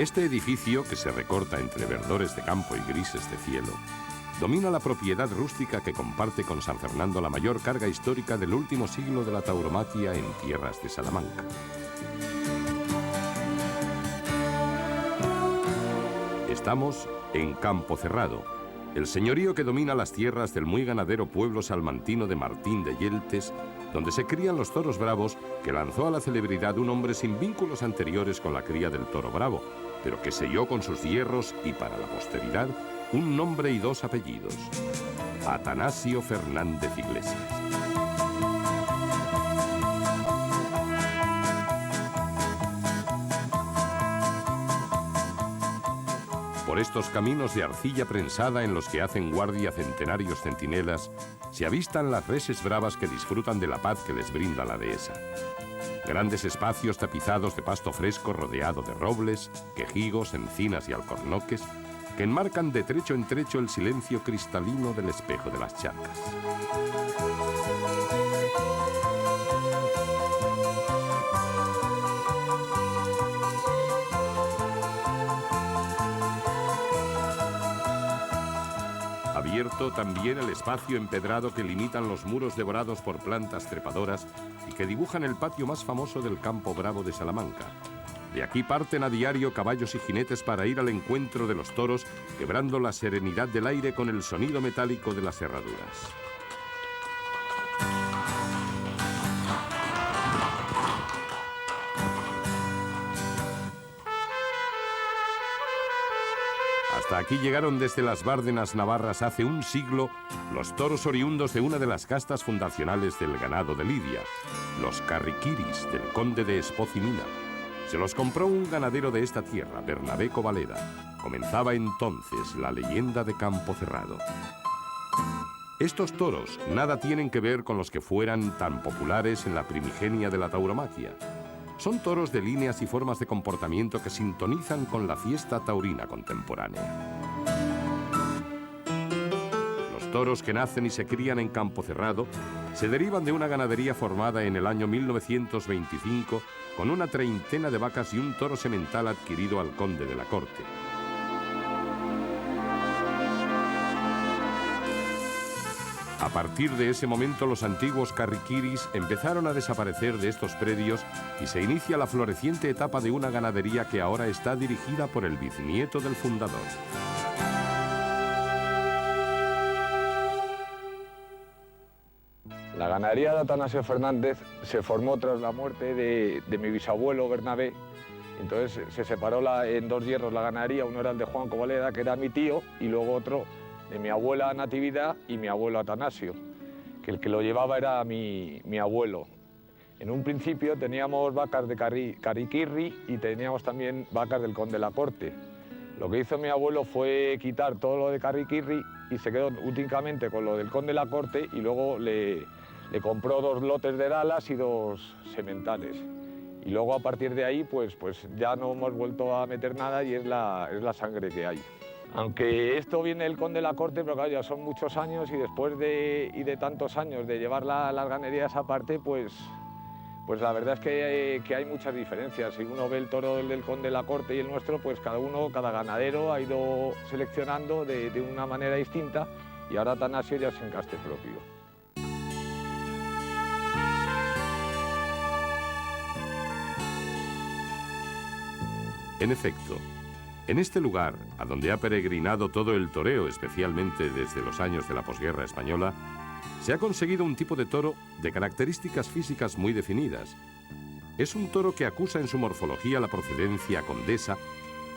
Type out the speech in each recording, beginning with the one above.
Este edificio, que se recorta entre verdores de campo y grises de cielo, domina la propiedad rústica que comparte con San Fernando la mayor carga histórica del último siglo de la tauromaquia en tierras de Salamanca. Estamos en Campo Cerrado, el señorío que domina las tierras del muy ganadero pueblo salmantino de Martín de Yeltes, donde se crían los toros bravos que lanzó a la celebridad un hombre sin vínculos anteriores con la cría del toro bravo, pero que selló con sus hierros y para la posteridad un nombre y dos apellidos: Atanasio Fernández Iglesias. Por estos caminos de arcilla prensada en los que hacen guardia centenarios centinelas, se avistan las reses bravas que disfrutan de la paz que les brinda la dehesa. Grandes espacios tapizados de pasto fresco rodeado de robles, quejigos, encinas y alcornoques, que enmarcan de trecho en trecho el silencio cristalino del espejo de las charcas. Abierto también el espacio empedrado que limitan los muros devorados por plantas trepadoras y que dibujan el patio más famoso del Campo Bravo de Salamanca. De aquí parten a diario caballos y jinetes para ir al encuentro de los toros, quebrando la serenidad del aire con el sonido metálico de las herraduras. Hasta aquí llegaron desde las Bárdenas navarras hace un siglo los toros oriundos de una de las castas fundacionales del ganado de Lidia, los carriquiris del conde de Espozimina. Se los compró un ganadero de esta tierra, Bernabé Covaleda. Comenzaba entonces la leyenda de Campo Cerrado. Estos toros nada tienen que ver con los que fueran tan populares en la primigenia de la tauromaquia. Son toros de líneas y formas de comportamiento que sintonizan con la fiesta taurina contemporánea. Los toros que nacen y se crían en Campo Cerrado se derivan de una ganadería formada en el año 1925 con una treintena de vacas y un toro semental adquirido al conde de la corte. A partir de ese momento, los antiguos carriquiris empezaron a desaparecer de estos predios y se inicia la floreciente etapa de una ganadería que ahora está dirigida por el bisnieto del fundador. La ganadería de Atanasio Fernández se formó tras la muerte de mi bisabuelo Bernabé. Entonces se separó en dos hierros la ganadería, uno era el de Juan Covaleda, que era mi tío, y luego otro de mi abuela Natividad y mi abuelo Atanasio, que el que lo llevaba era mi abuelo. En un principio teníamos vacas de Cariquirri y teníamos también vacas del conde de la corte. Lo que hizo mi abuelo fue quitar todo lo de Cariquirri y se quedó únicamente con lo del conde de la corte, y luego le compró 2 lotes de Dalas y 2 sementales. Y luego a partir de ahí pues ya no hemos vuelto a meter nada y es la sangre que hay. Aunque esto viene del conde de la corte, pero claro, ya son muchos años y después de tantos años de llevar las ganaderías aparte, pues la verdad es que hay muchas diferencias. Si uno ve el toro del conde de la corte y el nuestro, pues cada ganadero ha ido seleccionando de una manera distinta, y ahora Atanasio ya es en caste propio. En efecto, en este lugar, a donde ha peregrinado todo el toreo, especialmente desde los años de la posguerra española, se ha conseguido un tipo de toro de características físicas muy definidas. Es un toro que acusa en su morfología la procedencia condesa,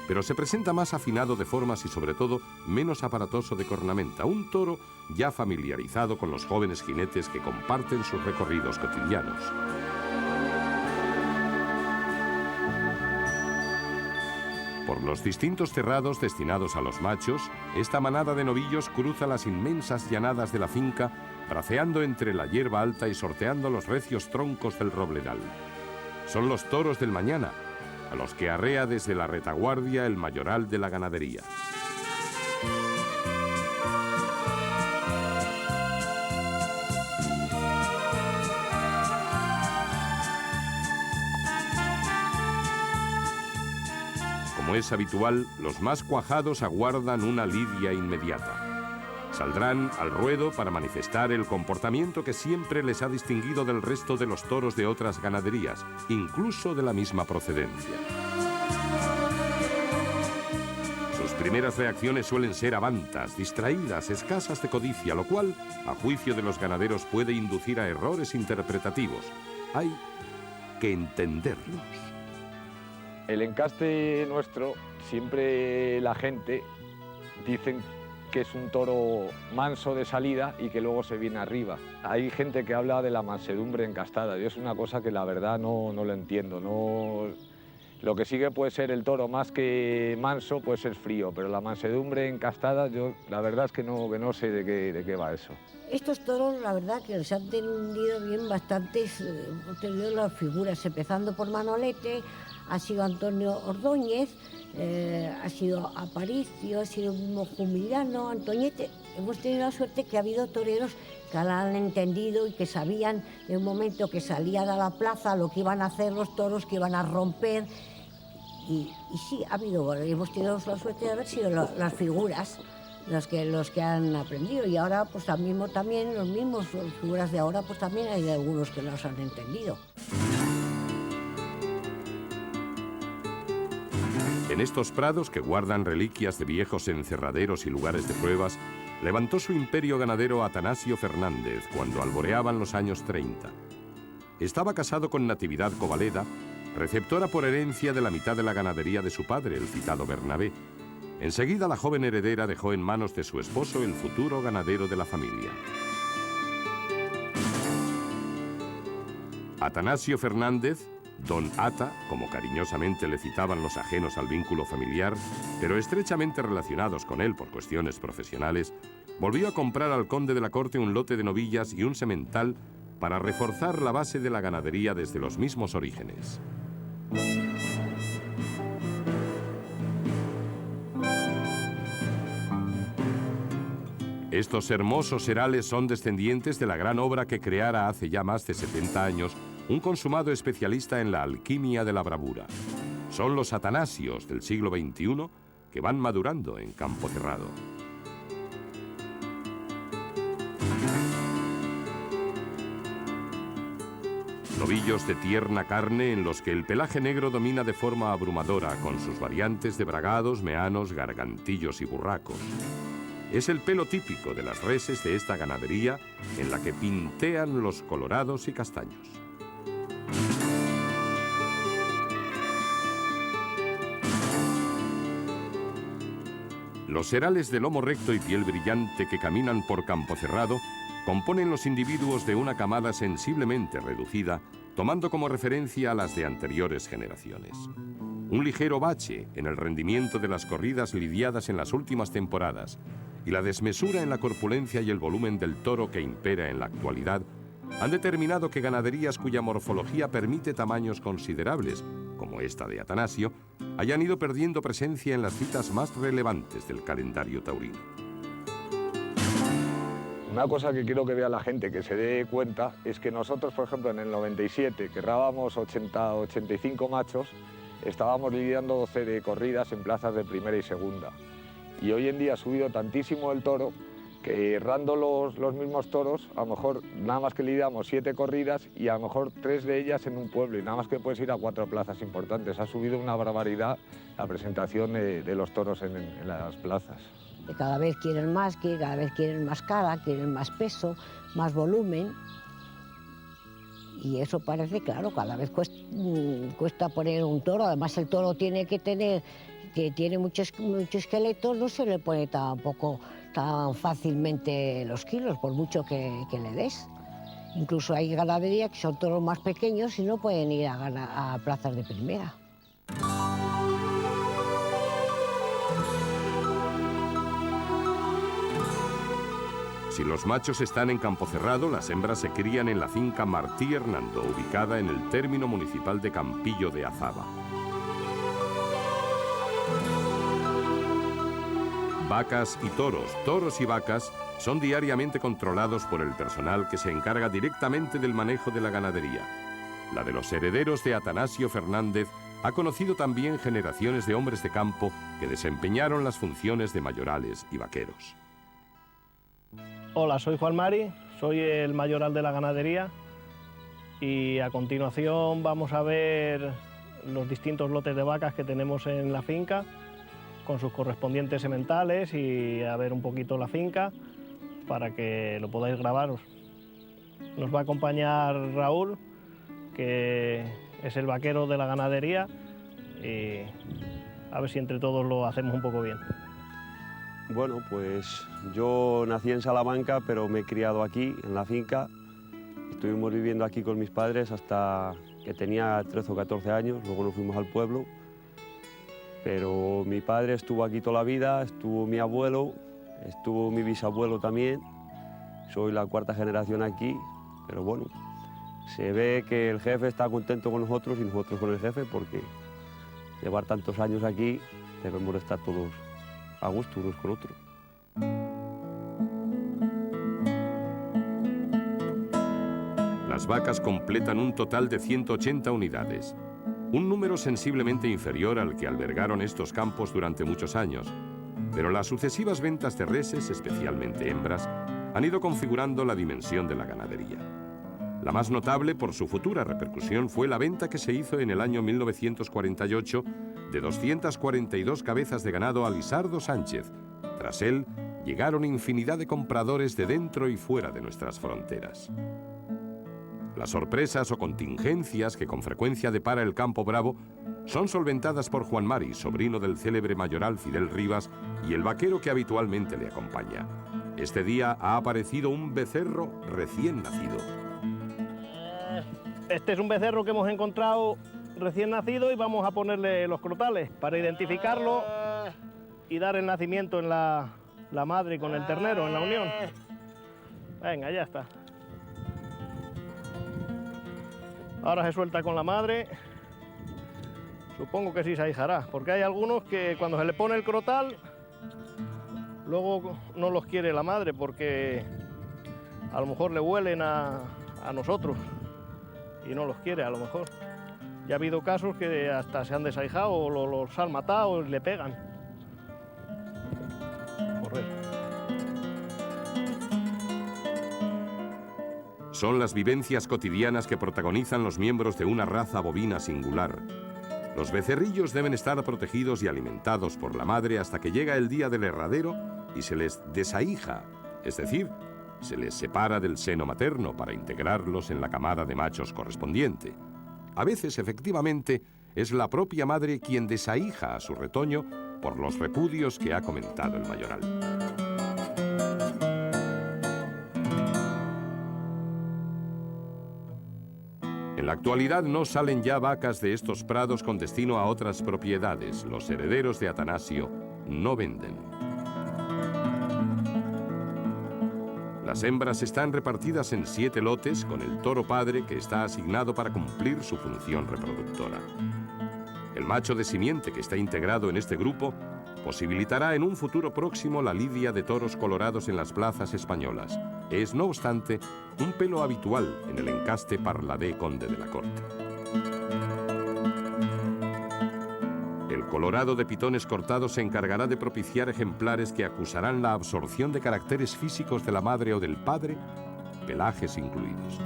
pero se presenta más afinado de formas y sobre todo menos aparatoso de cornamenta. Un toro ya familiarizado con los jóvenes jinetes que comparten sus recorridos cotidianos. Por los distintos cerrados destinados a los machos, esta manada de novillos cruza las inmensas llanadas de la finca, braceando entre la hierba alta y sorteando los recios troncos del robledal. Son los toros del mañana, a los que arrea desde la retaguardia el mayoral de la ganadería. Como Como es habitual, los más cuajados aguardan una lidia inmediata. Saldrán al ruedo para manifestar el comportamiento que siempre les ha distinguido del resto de los toros de otras ganaderías, incluso de la misma procedencia. Sus primeras reacciones suelen ser avantas, distraídas, escasas de codicia, lo cual, a juicio de los ganaderos, puede inducir a errores interpretativos. Hay que entenderlos. El encaste nuestro, siempre la gente dicen que es un toro manso de salida y que luego se viene arriba. Hay gente que habla de la mansedumbre encastada. Yo es una cosa que la verdad no lo entiendo. Lo que sí que puede ser el toro más que manso puede ser frío, pero la mansedumbre encastada, yo la verdad es que no sé de qué va eso. Estos toros, la verdad, que les han tenido bien bastantes, han tenido las figuras, empezando por Manolete, ha sido Antonio Ordóñez, ha sido Aparicio, ha sido mismo Jumillano, Antoñete. Hemos tenido la suerte que ha habido toreros que la han entendido y que sabían en un momento que salían a la plaza lo que iban a hacer los toros, que iban a romper. Y sí, ha habido, hemos tenido la suerte de haber sido las figuras los que han aprendido. Y ahora, pues también los mismos figuras de ahora, pues también hay algunos que los han entendido. En estos prados que guardan reliquias de viejos encerraderos y lugares de pruebas, levantó su imperio ganadero Atanasio Fernández cuando alboreaban los años 30. Estaba casado con Natividad Covaleda, receptora por herencia de la mitad de la ganadería de su padre, el citado Bernabé. Enseguida la joven heredera dejó en manos de su esposo el futuro ganadero de la familia. Atanasio Fernández, Don Ata, como cariñosamente le citaban los ajenos al vínculo familiar, pero estrechamente relacionados con él por cuestiones profesionales, volvió a comprar al conde de la corte un lote de novillas y un semental para reforzar la base de la ganadería desde los mismos orígenes. Estos hermosos herales son descendientes de la gran obra que creara hace ya más de 70 años un consumado especialista en la alquimia de la bravura. Son los Atanasios del siglo XXI que van madurando en campo cerrado. Novillos de tierna carne en los que el pelaje negro domina de forma abrumadora con sus variantes de bragados, meanos, gargantillos y burracos. Es el pelo típico de las reses de esta ganadería en la que pintean los colorados y castaños. Los herales de lomo recto y piel brillante que caminan por campo cerrado componen los individuos de una camada sensiblemente reducida, tomando como referencia a las de anteriores generaciones. Un ligero bache en el rendimiento de las corridas lidiadas en las últimas temporadas y la desmesura en la corpulencia y el volumen del toro que impera en la actualidad han determinado que ganaderías cuya morfología permite tamaños considerables, como esta de Atanasio, hayan ido perdiendo presencia en las citas más relevantes del calendario taurino. Una cosa que quiero que vea la gente, que se dé cuenta, es que nosotros, por ejemplo, en el 97, que errábamos 85 machos, estábamos lidiando 12 de corridas en plazas de primera y segunda. Y hoy en día ha subido tantísimo el toro que errando los mismos toros, a lo mejor nada más que lidiamos 7 corridas y a lo mejor 3 de ellas en un pueblo y nada más que puedes ir a 4 plazas importantes. Ha subido una barbaridad la presentación de los toros en las plazas. Cada vez quieren más, cada vez quieren más cara, quieren más peso, más volumen. Y eso parece, claro, cada vez cuesta poner un toro. Además el toro tiene que tiene mucho esqueleto, no se le pone tampoco tan fácilmente los kilos, por mucho que le des. Incluso hay ganadería que son toros más pequeños y no pueden ir a plazas de primera. Si los machos están en campo cerrado, las hembras se crían en la finca Martí Hernando, ubicada en el término municipal de Campillo de Azaba. Vacas y toros y vacas, son diariamente controlados por el personal que se encarga directamente del manejo de la ganadería. La de los herederos de Atanasio Fernández ha conocido también generaciones de hombres de campo que desempeñaron las funciones de mayorales y vaqueros. Hola, soy Juan Mari, soy el mayoral de la ganadería y a continuación vamos a ver los distintos lotes de vacas que tenemos en la finca con sus correspondientes sementales y a ver un poquito la finca para que lo podáis grabaros. Nos va a acompañar Raúl, que es el vaquero de la ganadería, y a ver si entre todos lo hacemos un poco bien. Bueno, pues yo nací en Salamanca, pero me he criado aquí, en la finca. Estuvimos viviendo aquí con mis padres hasta que tenía 13 o 14 años, luego nos fuimos al pueblo. Pero mi padre estuvo aquí toda la vida, estuvo mi abuelo, estuvo mi bisabuelo también. Soy la cuarta generación aquí, pero bueno, se ve que el jefe está contento con nosotros y nosotros con el jefe, porque llevar tantos años aquí debemos estar todos a gusto unos con otros. Las vacas completan un total de 180 unidades, un número sensiblemente inferior al que albergaron estos campos durante muchos años, pero las sucesivas ventas de reses, especialmente hembras, han ido configurando la dimensión de la ganadería. La más notable por su futura repercusión fue la venta que se hizo en el año 1948 de 242 cabezas de ganado a Lisardo Sánchez. Tras él, llegaron infinidad de compradores de dentro y fuera de nuestras fronteras. Las sorpresas o contingencias que con frecuencia depara el campo bravo son solventadas por Juan Mari, sobrino del célebre mayoral Fidel Rivas, y el vaquero que habitualmente le acompaña. Este día ha aparecido un becerro recién nacido. Este es un becerro que hemos encontrado recién nacido y vamos a ponerle los crotales para identificarlo y dar el nacimiento en la madre con el ternero, en la unión. Venga, ya está. Ahora se suelta con la madre. Supongo que sí se ahijará, porque hay algunos que cuando se le pone el crotal, luego no los quiere la madre porque a lo mejor le huelen a nosotros y no los quiere a lo mejor. Ya ha habido casos que hasta se han desahijado o los han matado y le pegan. Correcto. Son las vivencias cotidianas que protagonizan los miembros de una raza bovina singular. Los becerrillos deben estar protegidos y alimentados por la madre hasta que llega el día del herradero y se les desahija, es decir, se les separa del seno materno para integrarlos en la camada de machos correspondiente. A veces, efectivamente, es la propia madre quien desahija a su retoño por los repudios que ha comentado el mayoral. En la actualidad no salen ya vacas de estos prados con destino a otras propiedades. Los herederos de Atanasio no venden. Las hembras están repartidas en 7 lotes con el toro padre que está asignado para cumplir su función reproductora. El macho de simiente que está integrado en este grupo posibilitará en un futuro próximo la lidia de toros colorados en las plazas españolas. Es, no obstante, un pelo habitual en el encaste parladé conde de la corte. El colorado de pitones cortados se encargará de propiciar ejemplares que acusarán la absorción de caracteres físicos de la madre o del padre, pelajes incluidos.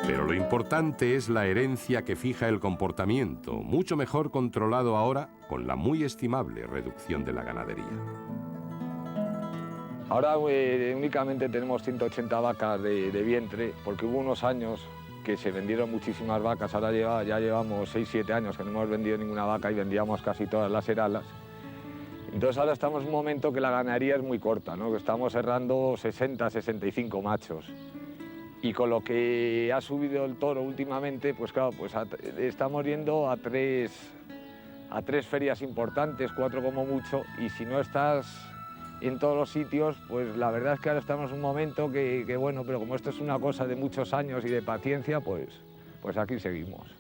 Pero lo importante es la herencia que fija el comportamiento, mucho mejor controlado ahora con la muy estimable reducción de la ganadería. Ahora únicamente tenemos 180 vacas de vientre, porque hubo unos años que se vendieron muchísimas vacas. Ahora ya llevamos 6-7 años que no hemos vendido ninguna vaca y vendíamos casi todas las heralas. Entonces ahora estamos en un momento que la ganadería es muy corta, ¿no? Que estamos cerrando 60-65 machos. Y con lo que ha subido el toro últimamente, pues claro, pues estamos yendo a tres ferias importantes, 4 como mucho, y si no estás en todos los sitios, pues la verdad es que ahora estamos en un momento que bueno, pero como esto es una cosa de muchos años y de paciencia, pues aquí seguimos.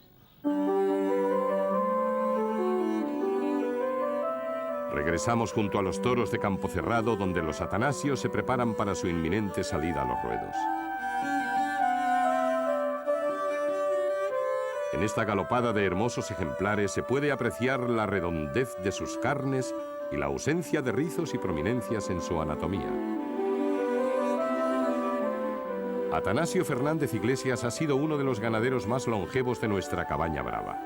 Regresamos junto a los toros de Campocerrado, donde los Atanasios se preparan para su inminente salida a los ruedos. En esta galopada de hermosos ejemplares se puede apreciar la redondez de sus carnes y la ausencia de rizos y prominencias en su anatomía. Atanasio Fernández Iglesias ha sido uno de los ganaderos más longevos de nuestra Cabaña Brava.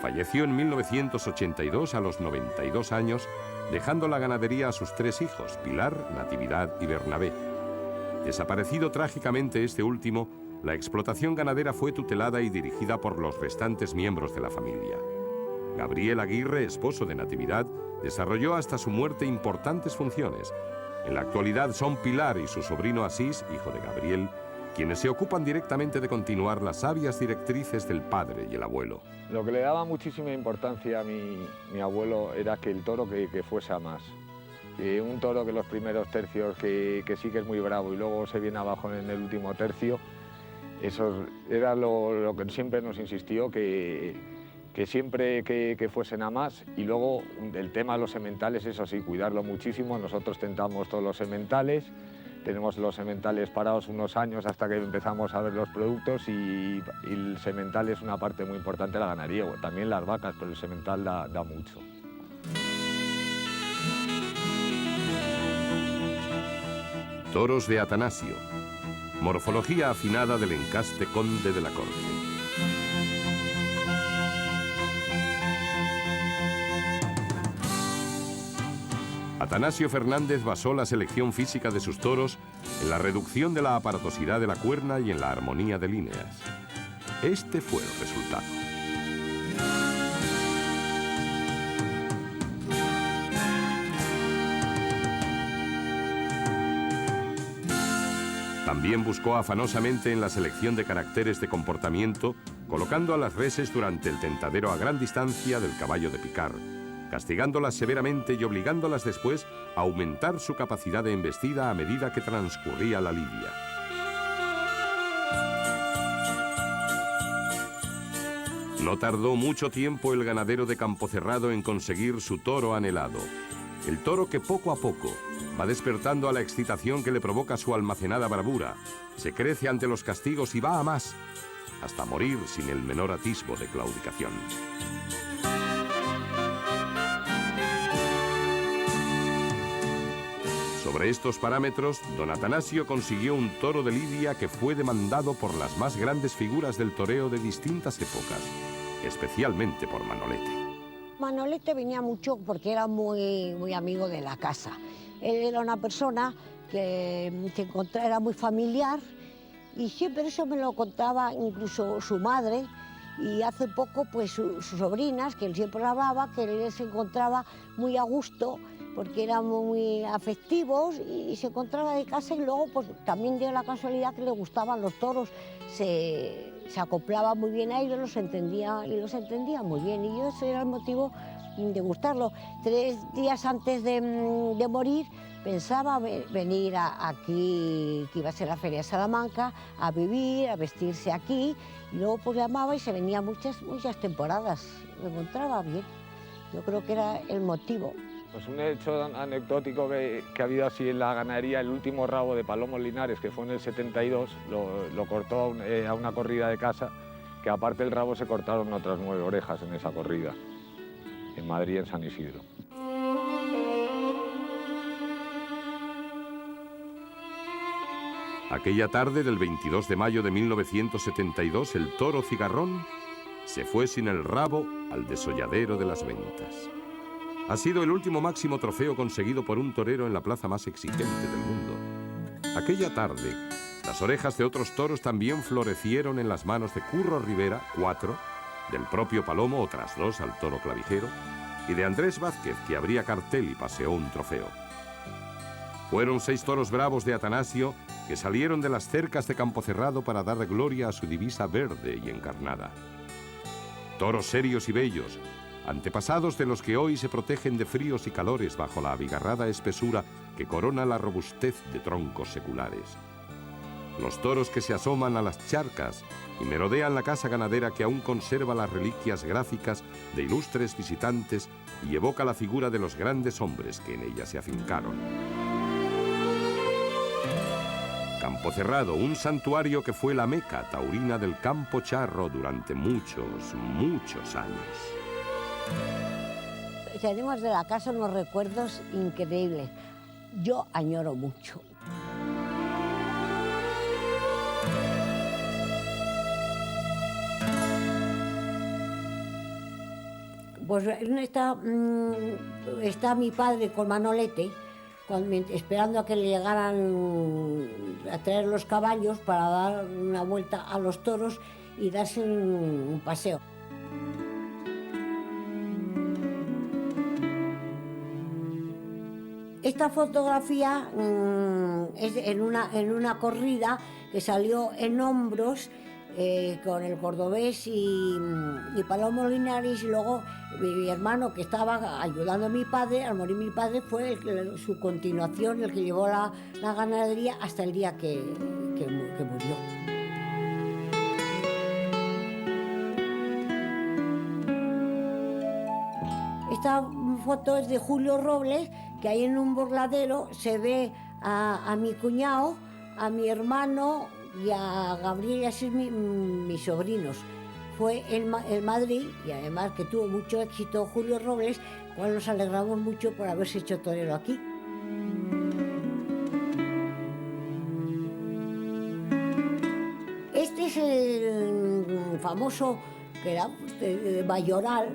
Falleció en 1982 a los 92 años, dejando la ganadería a sus 3 hijos, Pilar, Natividad y Bernabé. Desaparecido trágicamente este último, la explotación ganadera fue tutelada y dirigida por los restantes miembros de la familia. Gabriel Aguirre, esposo de Natividad, desarrolló hasta su muerte importantes funciones. En la actualidad son Pilar y su sobrino Asís, hijo de Gabriel, quienes se ocupan directamente de continuar las sabias directrices del padre y el abuelo. Lo que le daba muchísima importancia a mi abuelo era que el toro que fuese a más. Que un toro que los primeros tercios que sí que es muy bravo y luego se viene abajo en el último tercio, eso era lo que siempre nos insistió, que siempre que fuesen a más. Y luego el tema de los sementales, eso sí, cuidarlo muchísimo. Nosotros tentamos todos los sementales, tenemos los sementales parados unos años hasta que empezamos a ver los productos y el semental es una parte muy importante de la ganadería, también las vacas, pero el semental da mucho. Toros de Atanasio. Morfología afinada del encaste conde de la corte. Atanasio Fernández basó la selección física de sus toros en la reducción de la aparatosidad de la cuerna y en la armonía de líneas. Este fue el resultado. También buscó afanosamente en la selección de caracteres de comportamiento, colocando a las reses durante el tentadero a gran distancia del caballo de picar, castigándolas severamente y obligándolas después a aumentar su capacidad de embestida a medida que transcurría la lidia. No tardó mucho tiempo el ganadero de Campocerrado en conseguir su toro anhelado. El toro que poco a poco va despertando a la excitación que le provoca su almacenada bravura, se crece ante los castigos y va a más, hasta morir sin el menor atisbo de claudicación. Sobre estos parámetros, don Atanasio consiguió un toro de lidia que fue demandado por las más grandes figuras del toreo de distintas épocas, especialmente por Manolete. Manolete venía mucho porque era muy amigo de la casa. Él era una persona que era muy familiar y siempre eso me lo contaba incluso su madre, y hace poco pues sus sobrinas, que él siempre hablaba, que él se encontraba muy a gusto porque eran muy afectivos y se encontraba de casa, y luego pues también dio la casualidad que le gustaban los toros, se acoplaba muy bien a ellos, los entendía muy bien, y yo ese era el motivo de gustarlo. 3 días antes de morir pensaba venir aquí, que iba a ser la Feria de Salamanca, a vivir, a vestirse aquí, y luego pues llamaba y se venía muchas temporadas, me encontraba bien. Yo creo que era el motivo. Pues un hecho anecdótico que ha habido así en la ganadería, el último rabo de Palomos Linares, que fue en el 72, lo cortó a una corrida de casa, que aparte del rabo se cortaron otras 9 orejas en esa corrida, en Madrid, en San Isidro. Aquella tarde del 22 de mayo de 1972, el toro Cigarrón se fue sin el rabo al desolladero de las Ventas. Ha sido el último máximo trofeo conseguido por un torero en la plaza más exigente del mundo. Aquella tarde, las orejas de otros toros también florecieron en las manos de Curro Rivera, 4, del propio Palomo, otras 2 al toro Clavijero, y de Andrés Vázquez, que abría cartel y paseó un trofeo. Fueron 6 toros bravos de Atanasio que salieron de las cercas de Campocerrado para dar gloria a su divisa verde y encarnada. Toros serios y bellos, antepasados de los que hoy se protegen de fríos y calores bajo la abigarrada espesura que corona la robustez de troncos seculares. Los toros que se asoman a las charcas y merodean la casa ganadera que aún conserva las reliquias gráficas de ilustres visitantes y evoca la figura de los grandes hombres que en ella se afincaron. Campocerrado, un santuario que fue la meca taurina del campo charro durante muchos, muchos años. Tenemos de la casa unos recuerdos increíbles. Yo añoro mucho. Pues está mi padre con Manolete, esperando a que le llegaran a traer los caballos para dar una vuelta a los toros y darse un paseo. Esta fotografía es en una corrida que salió en Hombros con el cordobés y Palomo Linares, y luego mi hermano, que estaba ayudando a mi padre. Al morir mi padre fue su continuación, el que llevó la ganadería hasta el día que murió. Esta foto es de Julio Robles, que ahí en un burladero se ve a mi cuñado, a mi hermano y a Gabriel y así mis sobrinos. Fue en Madrid, y además que tuvo mucho éxito Julio Robles, cual nos alegramos mucho por haberse hecho torero aquí. Este es el famoso, que era mayoral,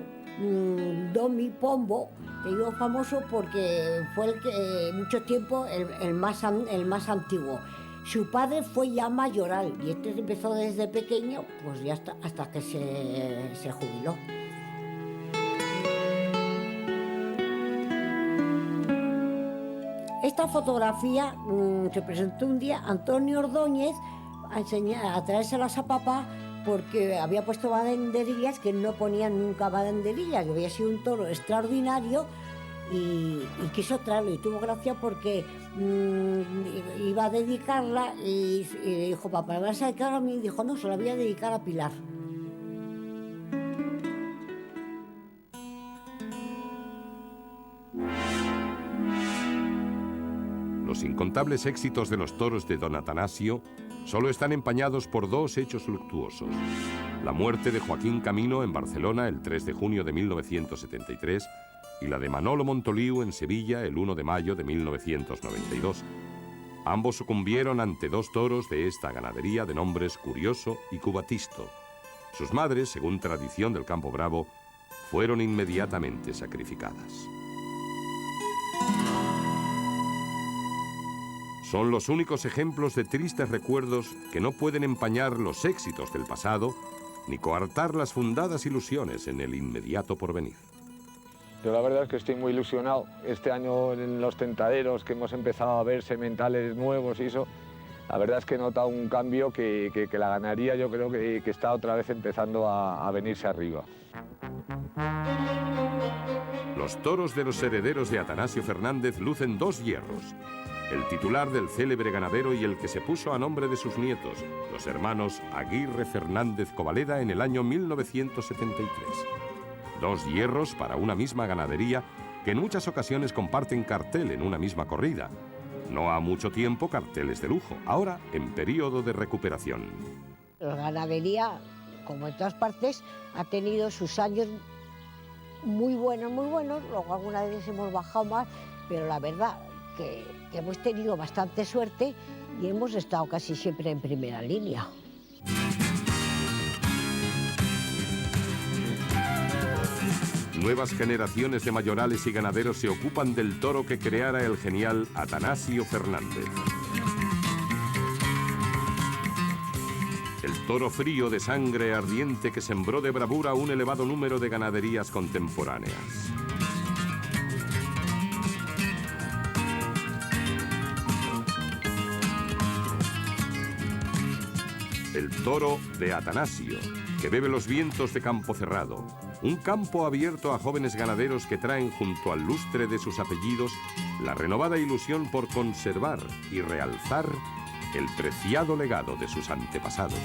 Domi Pombo, que digo famoso porque fue el que mucho tiempo el más antiguo. Su padre fue ya mayoral y este empezó desde pequeño, pues ya hasta que se jubiló. Esta fotografía se presentó un día Antonio Ordóñez a traérselas a papá, porque había puesto banderillas que no ponían nunca banderillas, que había sido un toro extraordinario y quiso traerlo, y tuvo gracia porque iba a dedicarla y dijo: papá, ¿me vas a dedicar a mí? Y dijo: no, se la voy a dedicar a Pilar. Los incontables éxitos de los toros de don Atanasio solo están empañados por dos hechos luctuosos: la muerte de Joaquín Camino en Barcelona el 3 de junio de 1973 y la de Manolo Montoliu en Sevilla el 1 de mayo de 1992. Ambos sucumbieron ante dos toros de esta ganadería de nombres Curioso y Cubatisto. Sus madres, según tradición del Campo Bravo, fueron inmediatamente sacrificadas. Son los únicos ejemplos de tristes recuerdos que no pueden empañar los éxitos del pasado ni coartar las fundadas ilusiones en el inmediato porvenir. Yo la verdad es que estoy muy ilusionado. Este año en los tentaderos, que hemos empezado a ver sementales nuevos y eso, la verdad es que he notado un cambio que la ganadería yo creo que está otra vez empezando a venirse arriba. Los toros de los herederos de Atanasio Fernández lucen dos hierros: el titular del célebre ganadero y el que se puso a nombre de sus nietos, los hermanos Aguirre Fernández Covaleda, en el año 1973. Dos hierros para una misma ganadería que en muchas ocasiones comparten cartel en una misma corrida. No ha mucho tiempo carteles de lujo, ahora en periodo de recuperación. La ganadería, como en todas partes, ha tenido sus años muy buenos, luego algunas veces hemos bajado más, pero la verdad que hemos tenido bastante suerte y hemos estado casi siempre en primera línea. Nuevas generaciones de mayorales y ganaderos se ocupan del toro que creara el genial Atanasio Fernández. El toro frío de sangre ardiente que sembró de bravura un elevado número de ganaderías contemporáneas. El toro de Atanasio, que bebe los vientos de Campocerrado. Un campo abierto a jóvenes ganaderos que traen junto al lustre de sus apellidos la renovada ilusión por conservar y realzar el preciado legado de sus antepasados.